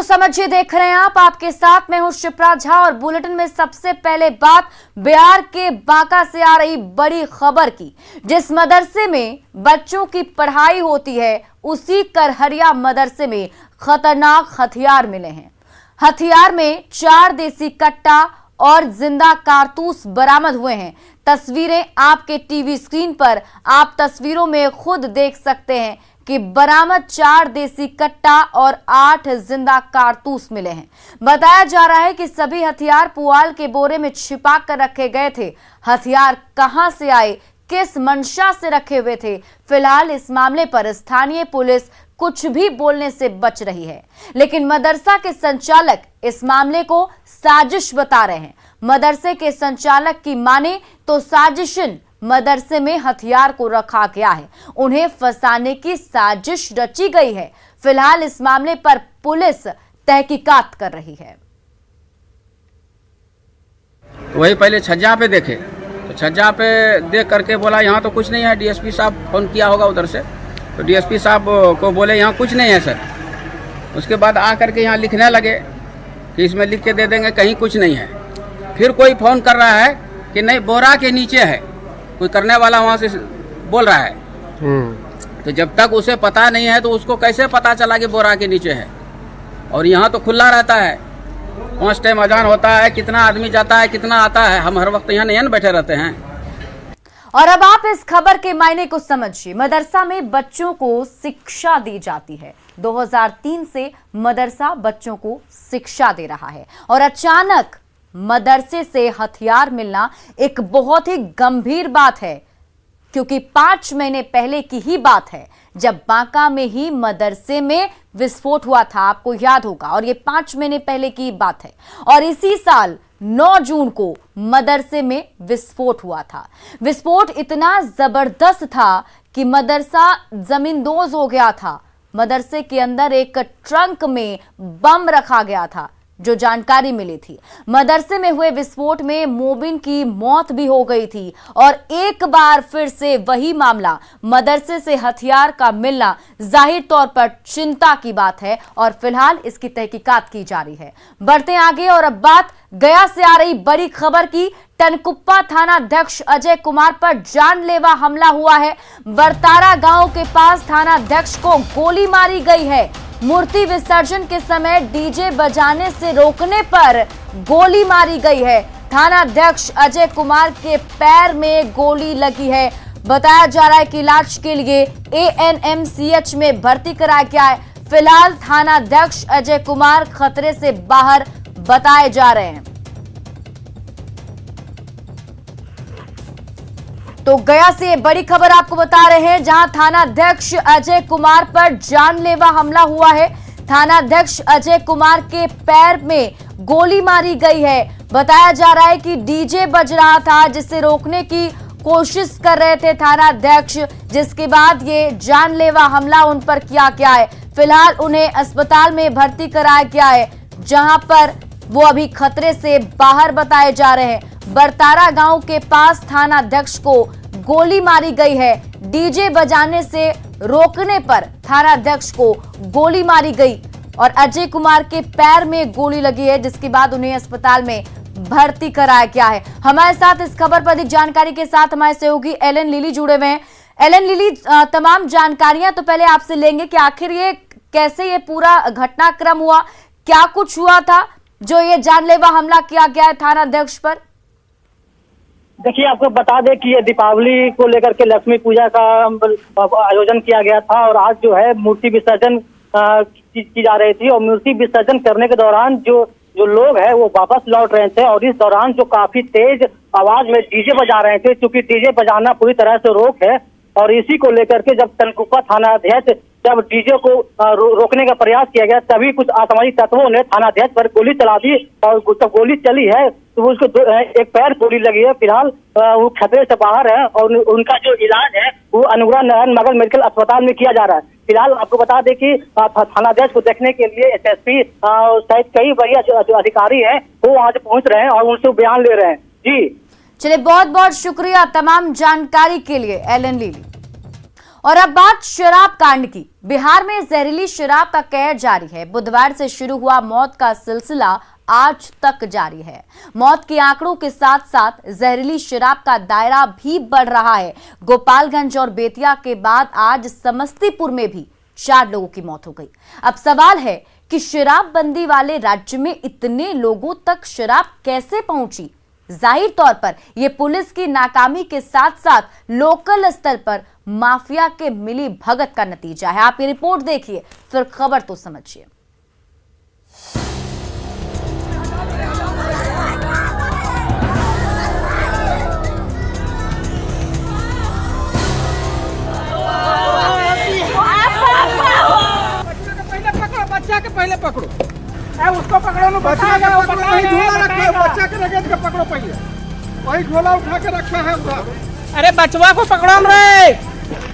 समझिए, देख रहे हैं आप, आपके साथ मैं हूं शिप्रा झा और बुलेटिन में सबसे पहले बात बिहार के बांका से आ रही बड़ी खबर की। जिस मदरसे में बच्चों की पढ़ाई होती है उसी करहरिया मदरसे में खतरनाक हथियार मिले हैं। हथियार में 4 देसी कट्टा और जिंदा कारतूस बरामद हुए हैं। तस्वीरें आपके टीवी स्क्रीन पर आप तस्वीरों में खुद देख सकते हैं कि बरामद 4 देसी कट्टा और 8 जिंदा कारतूस मिले हैं। बताया जा रहा है कि सभी हथियार पुआल के बोरे में छिपा कर रखे गए थे। हथियार कहां से आए, किस मंशा से रखे हुए थे, फिलहाल इस मामले पर स्थानीय पुलिस कुछ भी बोलने से बच रही है। लेकिन मदरसा के संचालक इस मामले को साजिश बता रहे हैं। मदरसे के संचालक की माने तो साजिशन मदरसे में हथियार को रखा गया है, उन्हें फंसाने की साजिश रची गई है। फिलहाल इस मामले पर पुलिस तहकीकात कर रही है। वही पहले छज्जा पे देखे तो छज्जा पे देख करके बोला यहाँ तो कुछ नहीं है। डीएसपी साहब फोन किया होगा उधर से, तो डीएसपी साहब को बोले यहाँ कुछ नहीं है सर। उसके बाद आ करके यहाँ लिखने लगे कि इसमें लिख के दे देंगे, कहीं कुछ नहीं है। फिर कोई फोन कर रहा है कि नहीं बोरा के नीचे है, कोई करने वाला वहाँ से बोल रहा है। तो जब तक उसे पता नहीं है तो उसको कैसे पता चला कि बोरा के नीचे है। और यहाँ तो खुला रहता है, 5 टाइम अजान होता है, कितना आदमी जाता है कितना आता है, हम हर वक्त यहाँ नहीं बैठे रहते हैं। और अब आप इस खबर के मायने को समझिए। मदरसा में बच्चों को शिक्षा दी जाती है। 2003 से मदरसा बच्चों को शिक्षा दे रहा है और अचानक मदरसे से हथियार मिलना एक बहुत ही गंभीर बात है, क्योंकि 5 महीने पहले की ही बात है जब बांका में ही मदरसे में विस्फोट हुआ था, आपको याद होगा। और ये 5 महीने पहले की बात है। और इसी साल 9 जून को मदरसे में विस्फोट हुआ था। विस्फोट इतना जबरदस्त था कि मदरसा जमींदोज हो गया था। मदरसे के अंदर एक ट्रंक में बम रखा गया था, जो जानकारी मिली थी। मदरसे में हुए विस्फोट में मोबिन की मौत भी हो गई थी। और एक बार फिर से वही मामला, मदरसे से हथियार का मिलना जाहिर तौर पर चिंता की बात है और फिलहाल इसकी तहकीकात की जा रही है। बढ़ते आगे और अब बात गया से आ रही बड़ी खबर की। टनकुप्पा थाना अध्यक्ष अजय कुमार पर जानलेवा हमला हुआ है। बरतारा गांव के पास थाना अध्यक्ष को गोली मारी गई है। मूर्ति विसर्जन के समय डीजे बजाने से रोकने पर गोली मारी गई है। थाना अध्यक्ष अजय कुमार के पैर में गोली लगी है। बताया जा रहा है कि इलाज के लिए ANMCH में भर्ती कराया गया है। फिलहाल थाना अध्यक्ष अजय कुमार खतरे से बाहर बताए जा रहे हैं। तो गया से बड़ी खबर आपको बता रहे हैं, जहां थाना अध्यक्ष अजय कुमार पर जानलेवा हमला हुआ है। थाना अध्यक्ष अजय कुमार के पैर में गोली मारी गई है। बताया जा रहा है कि डीजे बज रहा था, जिसे रोकने की कोशिश कर रहे थे थाना अध्यक्ष, जिसके बाद ये जानलेवा हमला उन पर किया गया है। फिलहाल उन्हें अस्पताल में भर्ती कराया गया है, जहां पर वो अभी खतरे से बाहर बताए जा रहे हैं। बरतारा गांव के पास थाना अध्यक्ष को गोली मारी गई है। डीजे बजाने से रोकने पर थाना अध्यक्ष को गोली मारी गई और अजय कुमार के पैर में गोली लगी है, जिसके बाद उन्हें अस्पताल में भर्ती कराया गया है। हमारे साथ इस खबर पर अधिक जानकारी के साथ हमारे सहयोगी एलन लिली जुड़े हुए हैं। एलन लिली, तमाम जानकारियां तो पहले आपसे लेंगे कि आखिर ये कैसे ये पूरा घटनाक्रम हुआ, क्या कुछ हुआ था जो ये जानलेवा हमला किया गया है थाना अध्यक्ष पर? देखिए, आपको बता दें कि ये दीपावली को लेकर के लक्ष्मी पूजा का आयोजन किया गया था और आज जो है मूर्ति विसर्जन की जा रही थी। और मूर्ति विसर्जन करने के दौरान जो लोग हैं वो वापस लौट रहे थे और इस दौरान जो काफी तेज आवाज में डीजे बजा रहे थे, क्योंकि डीजे बजाना पूरी तरह से रोक है। और इसी को लेकर के जब टनकुप्पा थाना अध्यक्ष जब डीजे को रोकने का प्रयास किया गया, तभी कुछ असामाजिक तत्वों ने थाना अध्यक्ष पर गोली चला दी। और जब गोली चली है तो उसको एक पैर गोली लगी है। फिलहाल वो खतरे से बाहर है और उनका जो इलाज है वो अनुग्रह नारायण मगध मेडिकल अस्पताल में किया जा रहा है। फिलहाल आपको बता दें कि थाना अध्यक्ष को देखने के लिए SSP सहित कई बड़े जो अधिकारी हैं वो आज पहुंच रहे हैं और उनसे बयान ले रहे हैं। जी चलिए, बहुत बहुत शुक्रिया तमाम जानकारी के लिए एलन लिली। और अब बात शराब कांड की। बिहार में जहरीली शराब का कहर जारी है। बुधवार से शुरू हुआ मौत का सिलसिला आज तक जारी है। मौत के आंकड़ों के साथ साथ जहरीली शराब का दायरा भी बढ़ रहा है। गोपालगंज और बेतिया के बाद आज समस्तीपुर में भी 4 लोगों की मौत हो गई। अब सवाल है कि शराबबंदी वाले राज्य में इतने लोगों तक शराब कैसे पहुंची। जाहिर तौर पर यह पुलिस की नाकामी के साथ साथ लोकल स्तर पर माफिया के मिली भगत का नतीजा है। आप ये रिपोर्ट देखिए, फिर खबर तो समझिए। बच्चा के पहले पकड़ो, उसको पकड़ो, बच्चा के लगेज के पकड़ो पहले, वही झोला उठा के रखा है उधर। अरे बचवा को पकड़ो रे,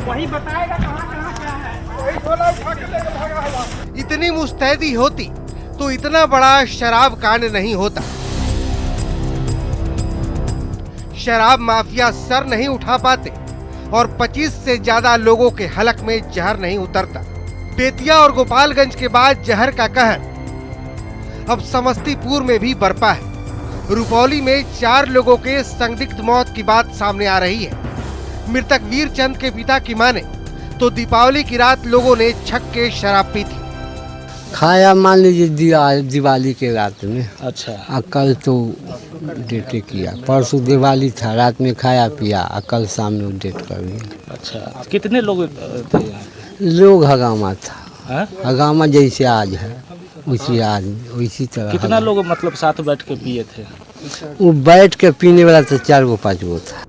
वही बताएगा कहाँ क्या है, वही झोला उठा के लेके भागा है। इतनी मुस्तैदी होती तो इतना बड़ा शराब कांड नहीं होता। शराब माफिया सर नहीं उठा पाते और 25 से ज्यादा लोगों के हलक में जहर नहीं उतरता। बेतिया और गोपालगंज के बाद जहर का कहर अब समस्तीपुर में भी बरपा है। रुपौली में 4 लोगों के संदिग्ध मौत की बात सामने आ रही है। मृतक वीर चंद के पिता की माने तो दीपावली की रात लोगों ने छक के शराब पी थी। खाया मान लीजिए दिवाली के रात में। अच्छा। कल तो डेटे किया, परसों दिवाली था, रात में खाया पिया, कल शाम में डेट कर दिया। अच्छा, कितने लोग थे यहाँ? लोग हगामा था। हाँ? हगामा जैसे आज है उसी आज उसी तरह। कितना लोग मतलब साथ बैठ के पिए थे? वो बैठ के पीने वाला तो 4-5 गो था।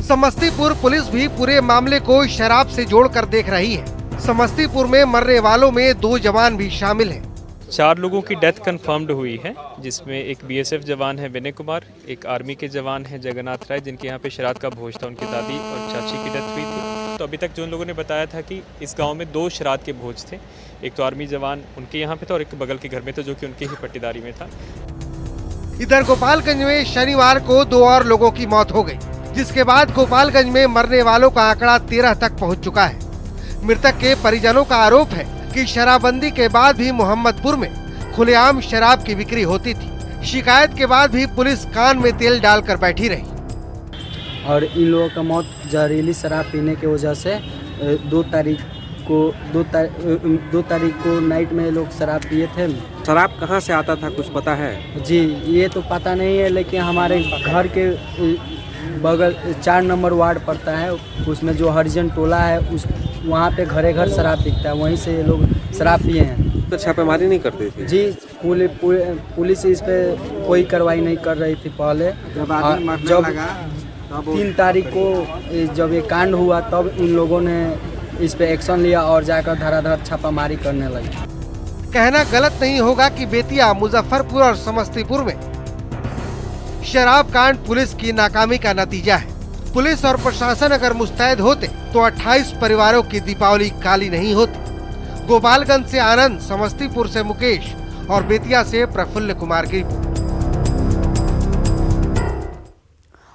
समस्तीपुर पुलिस भी पूरे मामले को शराब से जोड़कर देख रही है। समस्तीपुर में मरने वालों में 2 जवान भी शामिल हैं। 4 लोगों की डेथ कंफर्म्ड हुई है, जिसमें एक बीएसएफ जवान है विनय कुमार, एक आर्मी के जवान है जगन्नाथ राय, जिनके यहाँ पे शराब का भोज था, उनकी दादी और चाची की डेथ हुई थी। तो अभी तक जो उन लोगों ने बताया था कि इस गांव में 2 शराब के भोज थे। एक तो आर्मी जवान उनके यहाँ पे था और एक बगल के घर में था जो कि उनकी ही पट्टीदारी में था। इधर गोपालगंज में शनिवार को 2 और लोगों की मौत हो गई, जिसके बाद गोपालगंज में मरने वालों का आंकड़ा 13 तक पहुँच चुका है। मृतक के परिजनों का आरोप है कि शराबबंदी के बाद भी मोहम्मदपुर में खुलेआम शराब की बिक्री होती थी। शिकायत के बाद भी पुलिस कान में तेल डालकर बैठी रही। और इन लोगों का मौत जहरीली शराब पीने की वजह से 2 तारीख को नाइट में लोग शराब पिए थे। शराब कहाँ से आता था कुछ पता है? जी ये तो पता नहीं है, लेकिन हमारे घर के बगल 4 नंबर वार्ड पड़ता है, उसमें जो हरिजन टोला है उस वहाँ पे घरे घर शराब बिकता है, वहीं से ये लोग शराब पिए हैं। तो छापेमारी नहीं करते थे? जी पुलिस इस पे कोई कार्रवाई नहीं कर रही थी पहले। जब 3 तारीख को जब ये कांड हुआ तब इन लोगों ने इस पे एक्शन लिया और जाकर धड़ाधड़ छापामारी करने लगे। कहना गलत नहीं होगा कि बेतिया, मुजफ्फरपुर और समस्तीपुर में शराब कांड पुलिस की नाकामी का नतीजा है। पुलिस और प्रशासन अगर मुस्तैद होते तो 28 परिवारों की दीपावली काली नहीं होती। गोपालगंज से आनंद, समस्तीपुर से मुकेश और बेतिया से प्रफुल्ल कुमार की रिपोर्ट।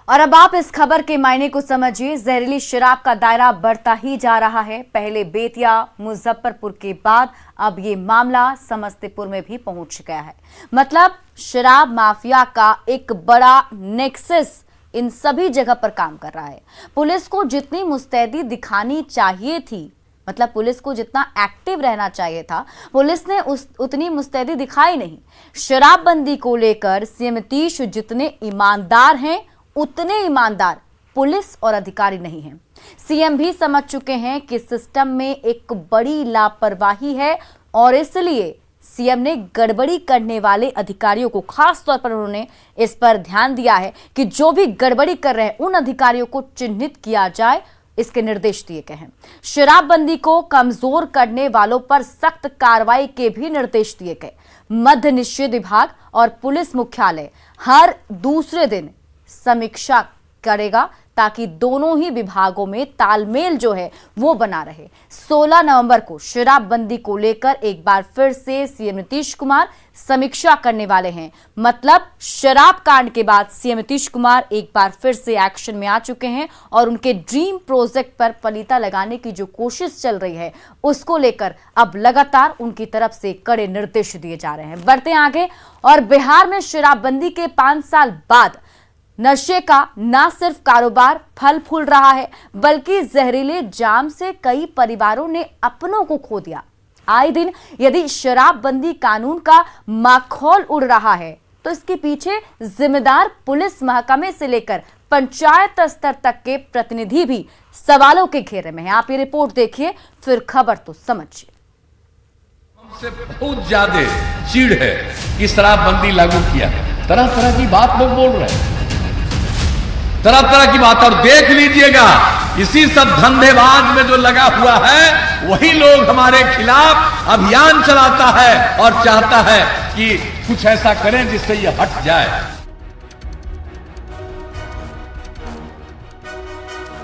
और अब आप इस खबर के मायने को समझिए। जहरीली शराब का दायरा बढ़ता ही जा रहा है। पहले बेतिया, मुजफ्फरपुर के बाद अब ये मामला समस्तीपुर में भी पहुंच गया है। मतलब शराब माफिया का एक बड़ा नेक्सस इन सभी जगह पर काम कर रहा है। पुलिस को जितनी मुस्तैदी दिखानी चाहिए थी, मतलब पुलिस को जितना एक्टिव रहना चाहिए था, पुलिस ने उतनी मुस्तैदी दिखाई नहीं। शराबबंदी को लेकर सीएम नीतीश जितने ईमानदार हैं, उतने ईमानदार पुलिस और अधिकारी नहीं हैं। सीएम भी समझ चुके हैं कि सिस्टम में एक बड़ी लापरवाही है और इसलिए सीएम ने गड़बड़ी करने वाले अधिकारियों को, खास तौर पर उन्होंने इस पर ध्यान दिया है कि जो भी गड़बड़ी कर रहे हैं उन अधिकारियों को चिन्हित किया जाए, इसके निर्देश दिए गए हैं। शराबबंदी को कमजोर करने वालों पर सख्त कार्रवाई के भी निर्देश दिए गए। मद्य निषेध विभाग और पुलिस मुख्यालय हर दूसरे दिन समीक्षा करेगा ताकि दोनों ही विभागों में तालमेल जो है वो बना रहे। 16 नवंबर को शराबबंदी को लेकर एक बार फिर से सीएम नीतीश कुमार समीक्षा करने वाले हैं। मतलब शराब कांड के बाद सीएम नीतीश कुमार एक बार फिर से एक्शन में आ चुके हैं और उनके ड्रीम प्रोजेक्ट पर पलीता लगाने की जो कोशिश चल रही है उसको लेकर अब लगातार उनकी तरफ से कड़े निर्देश दिए जा रहे हैं। बढ़ते आगे, और बिहार में शराबबंदी के 5 साल बाद नशे का न सिर्फ कारोबार फल फूल रहा है बल्कि जहरीले जाम से कई परिवारों ने अपनों को खो दिया। आए दिन यदि शराबबंदी कानून का माखौल उड़ रहा है तो इसके पीछे जिम्मेदार पुलिस महकमे से लेकर पंचायत स्तर तक के प्रतिनिधि भी सवालों के घेरे में हैं। आप ये रिपोर्ट देखिए फिर खबर तो समझिए। हमसे बहुत ज्यादा चिढ़ है कि शराबबंदी लागू किया है। तरह तरह की बात लोग बोल रहे हैं, तरह तरह की बात। और देख लीजिएगा इसी सब धंधेबाज में जो लगा हुआ है वही लोग हमारे खिलाफ अभियान चलाता है और चाहता है कि कुछ ऐसा करें जिससे ये हट जाए।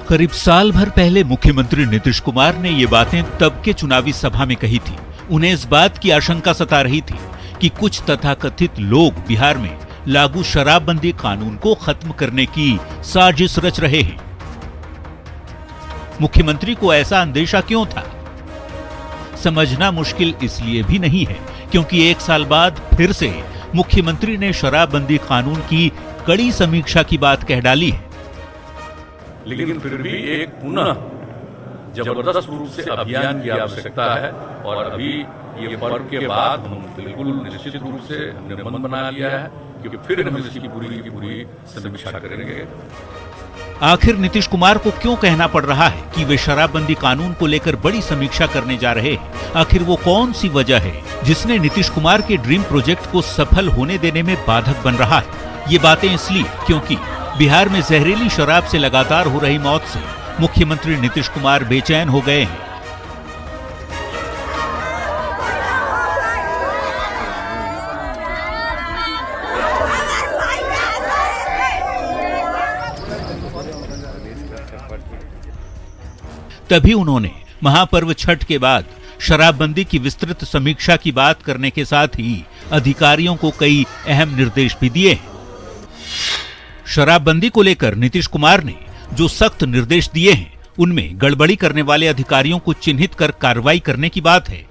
करीब साल भर पहले मुख्यमंत्री नीतीश कुमार ने ये बातें तब के चुनावी सभा में कही थी। उन्हें इस बात की आशंका सता रही थी कि कुछ तथाकथित लोग बिहार में लागू शराबबंदी कानून को खत्म करने की साजिश रच रहे हैं। मुख्यमंत्री को ऐसा अंदेशा क्यों था? समझना मुश्किल इसलिए भी नहीं है क्योंकि 1 साल बाद फिर से मुख्यमंत्री ने शराबबंदी कानून की कड़ी समीक्षा की बात कह डाली है। लेकिन फिर भी एक पुनः जबरदस्त रूप से अभियान की आवश्यकता है और अभी ये पर्व के बाद हम बिल्कुल निश्चित रूप से हमने मन बना लिया है क्योंकि फिर हम इसकी पूरी समीक्षा करेंगे। आखिर नीतीश कुमार को क्यों कहना पड़ रहा है कि वे शराबबंदी कानून को लेकर बड़ी समीक्षा करने जा रहे हैं? आखिर वो कौन सी वजह है जिसने नीतीश कुमार के ड्रीम प्रोजेक्ट को सफल होने देने में बाधक बन रहा है? ये बातें इसलिए क्योंकि बिहार में जहरीली शराब से लगातार हो रही मौत से मुख्यमंत्री नीतीश कुमार बेचैन हो गए हैं। तभी उन्होंने महापर्व छठ के बाद शराबबंदी की विस्तृत समीक्षा की बात करने के साथ ही अधिकारियों को कई अहम निर्देश भी दिए हैं। शराबबंदी को लेकर नीतीश कुमार ने जो सख्त निर्देश दिए हैं उनमें गड़बड़ी करने वाले अधिकारियों को चिन्हित कर कार्रवाई करने की बात है।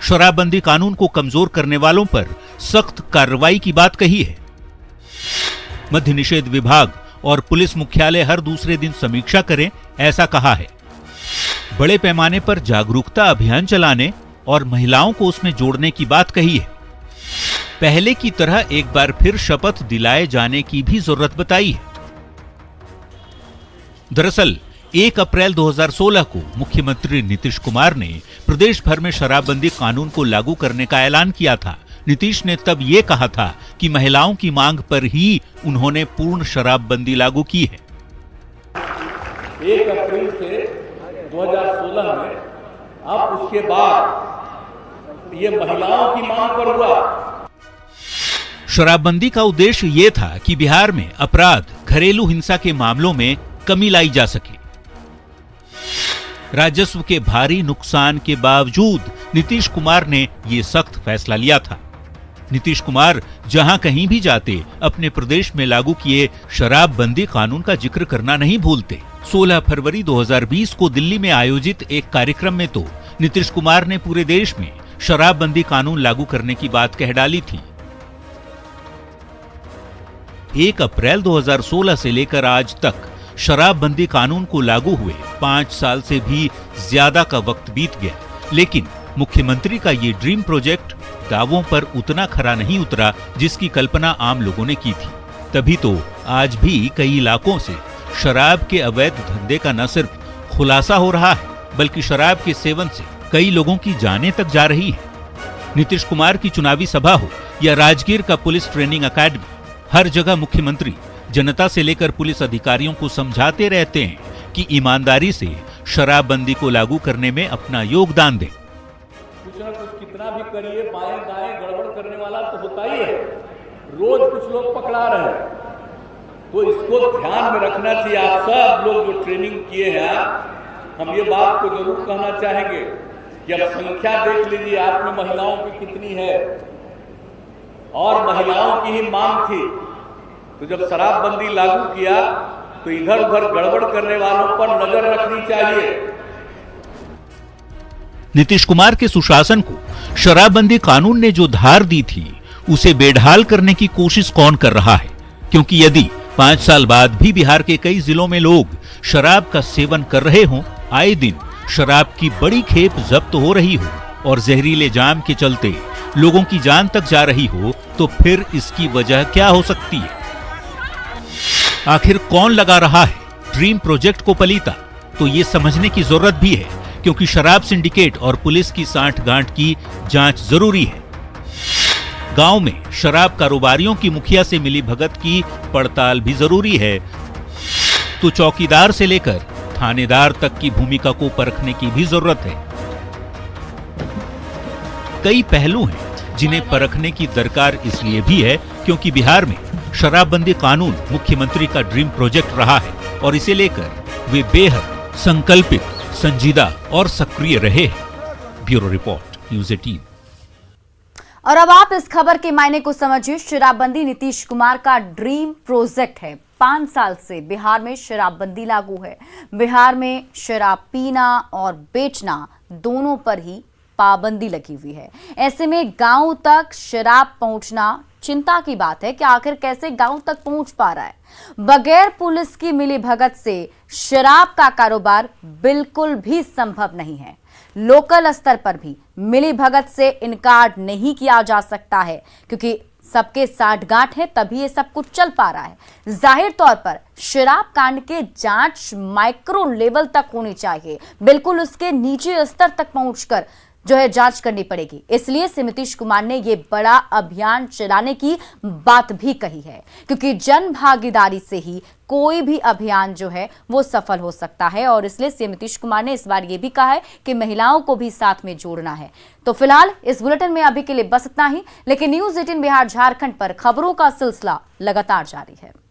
शराबबंदी कानून को कमजोर करने वालों पर सख्त कार्रवाई की बात कही है। मद्य निषेध विभाग और पुलिस मुख्यालय हर दूसरे दिन समीक्षा करें, ऐसा कहा है। बड़े पैमाने पर जागरूकता अभियान चलाने और महिलाओं को उसमें जोड़ने की बात कही है। पहले की तरह एक बार फिर शपथ दिलाए जाने की भी जरूरत बताई है। दरअसल 1 अप्रैल 2016 को मुख्यमंत्री नीतीश कुमार ने प्रदेश भर में शराबबंदी कानून को लागू करने का ऐलान किया था। नीतीश ने तब ये कहा था कि महिलाओं की मांग पर ही उन्होंने पूर्ण शराबबंदी लागू की है। 1 अप्रैल से 2016 में अब उसके बाद ये महिलाओं की मांग पर हुआ। शराबबंदी का उद्देश्य ये था कि बिहार में अपराध, घरेलू हिंसा के मामलों में कमी लाई जा सके। राजस्व के भारी नुकसान के बावजूद नीतीश कुमार ने ये सख्त फैसला लिया था। नीतीश कुमार जहां कहीं भी जाते अपने प्रदेश में लागू किए शराबबंदी कानून का जिक्र करना नहीं भूलते। 16 फरवरी 2020 को दिल्ली में आयोजित एक कार्यक्रम में तो नीतीश कुमार ने पूरे देश में शराबबंदी कानून लागू करने की बात कह डाली थी। 1 अप्रैल 2016 से लेकर आज तक शराबबंदी कानून को लागू हुए 5 साल से भी ज्यादा का वक्त बीत गया, लेकिन मुख्यमंत्री का ये ड्रीम प्रोजेक्ट दावों पर उतना खरा नहीं उतरा जिसकी कल्पना आम लोगों ने की थी। तभी तो आज भी कई इलाकों से शराब के अवैध धंधे का न सिर्फ खुलासा हो रहा है बल्कि शराब के सेवन से कई लोगों की जानें तक जा रही है। नीतीश कुमार की चुनावी सभा हो या राजगीर का पुलिस ट्रेनिंग अकेडमी, हर जगह मुख्यमंत्री जनता से लेकर पुलिस अधिकारियों को समझाते रहते हैं कि ईमानदारी से शराबबंदी को लागू करने में अपना योगदान दें। कुछ ना कुछ कितना भी करिए, बाएं दाएं गड़बड़ करने वाला तो होता ही है। रोज कुछ लोग पकड़ा रहे हैं, तो इसको ध्यान में रखना चाहिए। आप सब लोग जो ट्रेनिंग किए हैं, हम ये बात को जरूर कहना चाहेंगे कि अब संख्या देख लीजिए आप में महिलाओं की कितनी है, और महिलाओं की ही मांग थी। तो जब शराबबंदी लागू किया तो इधर उधर गड़बड़ करने वालों पर नजर रखनी चाहिए। नीतीश कुमार के सुशासन को शराबबंदी कानून ने जो धार दी थी, उसे बेढाल करने की कोशिश कौन कर रहा है? क्योंकि यदि 5 साल बाद भी बिहार के कई जिलों में लोग शराब का सेवन कर रहे हों, आए दिन शराब की बड़ी खेप जब्त हो रही हो और जहरीले जाम के चलते लोगों की जान तक जा रही हो, तो फिर इसकी वजह क्या हो सकती है? आखिर कौन लगा रहा है ड्रीम प्रोजेक्ट को पलीता? तो ये समझने की जरूरत भी है, क्योंकि शराब सिंडिकेट और पुलिस की सांठ-गांठ की जांच जरूरी है। गांव में शराब कारोबारियों की मुखिया से मिली भगत की पड़ताल भी जरूरी है। तो चौकीदार से लेकर थानेदार तक की भूमिका को परखने की भी जरूरत है। कई पहलू हैं जिन्हें परखने की दरकार इसलिए भी है क्योंकि बिहार में शराबबंदी कानून मुख्यमंत्री का ड्रीम प्रोजेक्ट रहा है और इसे लेकर वे बेहद संकल्पित, संजीदा और सक्रिय रहे हैं। Bureau report, news 18। और अब आप इस खबर के मायने को समझिए। शराबबंदी नीतीश कुमार का ड्रीम प्रोजेक्ट है। 5 साल से बिहार में शराबबंदी लागू है। बिहार में शराब पीना और बेचना दोनों पर ही पाबंदी लगी हुई है। ऐसे में गांव तक शराब पहुंचना चिंता की बात है कि आखिर कैसे गांव तक पहुंच पा रहा है। बगैर पुलिस की मिलीभगत से शराब का कारोबार बिल्कुल भी संभव नहीं है। लोकल स्तर पर भी मिलीभगत से इनकार नहीं किया जा सकता है, क्योंकि सबके साठगांठ है तभी ये सब कुछ चल पा रहा है। जाहिर तौर पर शराब कांड के जांच माइक्रो लेवल तक होनी चाहिए, बिल्कुल उसके नीचे स्तर तक पहुंचकर जो है जांच करनी पड़ेगी। इसलिए से नीतीश कुमार ने ये बड़ा अभियान चलाने की बात भी कही है, क्योंकि जन भागीदारी से ही कोई भी अभियान जो है वो सफल हो सकता है। और इसलिए सीएम नीतीश कुमार ने इस बार ये भी कहा है कि महिलाओं को भी साथ में जोड़ना है। तो फिलहाल इस बुलेटिन में अभी के लिए बस इतना ही, लेकिन न्यूज़ 18 बिहार झारखंड पर खबरों का सिलसिला लगातार जारी है।